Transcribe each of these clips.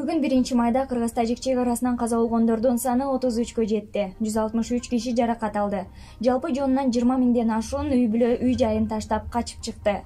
Бүгүн 1-майда Кыргыз-Тажик чек арасынан каза болгондордун саны 33кө жетти. 163 киши жаракат алды. Жалпы жонунан 20 миңден ашуун үй жайын таштап качып чыкты.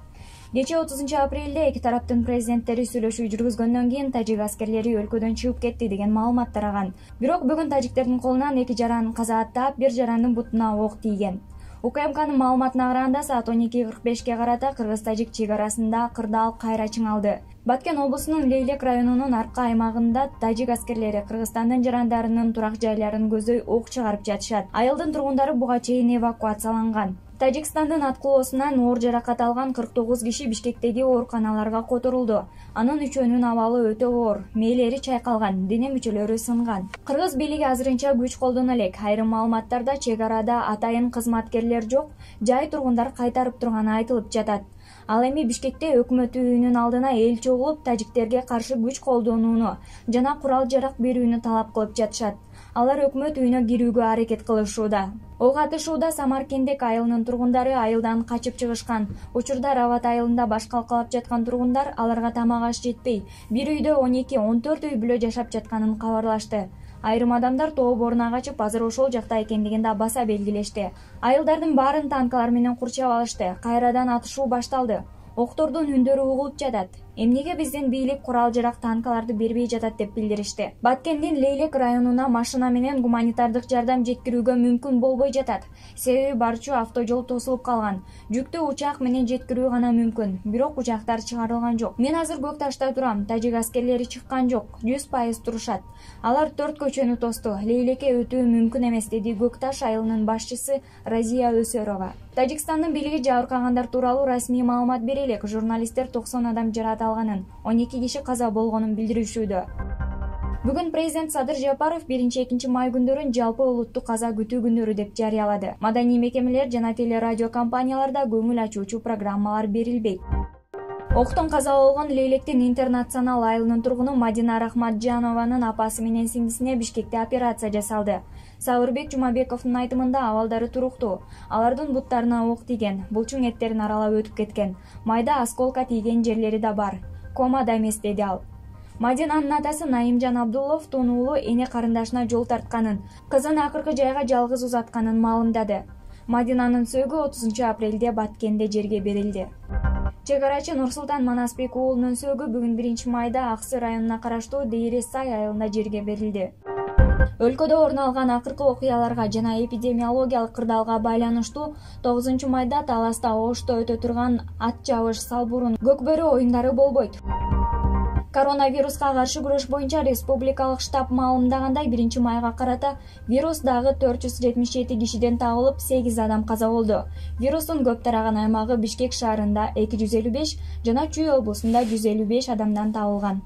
Кечээ 30-апрелде эки тараптын президенттери сүйлөшүү жүргүзгөндөн кийин тажик аскерлери өлкөдөн чыгып кетти деген маалымат тараган. Бирок бүгүн тажиктердин колунан 2 жаран каза аттап, 1 жарандын бутуна ок тийген. УКМКнын маалыматына караганда саат 12:45ке карата Кыргыз-Тажик чек арасында кырдаал кайра чыңалды. Баткен облусунун Лейлек районунун аркы аймагында тажик аскерлери Кыргызстандын жарандарынын турак жайларын көздөй ок чыгарып жатышат. Айылдын тургундары буга чейин эвакуацияланган. Тажикстандын аткылоосунан оор жаракат алган 49 киши Бишкектеги ооруканаларга которулду. Анын 3өөнүн абалы өтө оор, мээлери чайкалган, дене мүчөлөрү сынган. Кыргыз бийлиги азырынча күч колдоно элек. Айрым маалыматтарда чек арада атайын кызматкерлер жок, жай тургундар кайтарып турганы айтылып жатат. Ал эми Бишкекте өкмөт үйүнүн алдына эл чогулуп, тажиктерге каршы күч колдонууну жана курал-жарак берүүнү талап кылып жатышат. Алар өкмөт үйүнө кирүүгө аракет кылышууда. Ок атышууда Самаркендек айылынын тургундары айылдан качып чыгышкан. Учурда Рават айылында баш калкалап жаткан тургундар аларга тамак аш жетпей, бир үйдө 12-14 үй бүлө жашап жатканын кабарлашты. Айрым адамдар тоо боруна качып, азыр ошол жакта экендигин да баса белгилешти. Айылдардын баарын танкалар менен курчап алышты. Кайрадан атышуу башталды. Октордун үндөрү угулуп жатат. Эмнеге биздин бийлик курал-жарак танкаларды бербей жатат деп билдиришти. Баткендин Лейлек районуна машина менен гуманитардык жардам жеткирүүгө мүмкүн болбой жатат. Себеби барчу автожол тосулуп калган. Жүктү учак менен жеткирүү гана мүмкүн. Бирок учактар чыгарылган жок. Мен азыр Көк Ташта турам. Тажик аскерлери чыккан жок. 100% турушат. Алар 4 көчөнү тосту. Лейлекке өтүү мүмкүн эмес, деди Көк Таш айылынын башчысы Разия Өсөрова. Тажикстандын бийлиги жабыркагандар тууралуу расмий маалымат бере элек. Журналисттер 90 адам жаракат алганын, 12 киши каза болгонун билдиришүүдө. Бүгүн президент Садыр Жапаров 1-2 май күндөрүн жалпы улуттук каза күтүү күндөрү деп жарыялады. Маданий мекемелер жана телерадио компанияларда көңүл ачуучу программалар берилбейт. Октон каза болгон Лейлектин Интернационал айылынын тургуну Мадина Рахматжанованын апасы менен сиңдисине Бишкекте операция жасалды. Сабырбек Жумабековдун айтымында абалдары туруктуу. Алардын буттарына ок тийген, булчуң эттерин аралап өтүп кеткен. Майда осколка тийген жерлери да бар. Комада эмес, деди ал. Мадинанын атасы Наимжан Абдуллов тонуулуу эне карындашына жол тартканын, кызын акыркы жайга жалгыз узатканын маалымдады. Мадинанын сөөгү 30-апрелде Баткенде жерге берилди. Чек арачы Нурсултан Манасбек уулунун сөөгү бүгүн 1-майда Аксы районуна караштуу Дейрес-Сай айылында жерге берилди. Өлкөдө орун алган акыркы окуяларга жана эпидемиологиялык кырдаалга байланыштуу 9-майда Таласта Ошто өтө турган ат жабыш, салбурун, көкбөрү оюндары болбойт. Коронавируска каршы күрөш боюнча республикалык штаб маалымдагандай 1-майга карата вирус дагы 477 кишиден табылып, 8 адам каза болду. Вирустун көп тараган аймагы Бишкек шаарында 255 жана Чүй облусунда 155 адамдан табылган.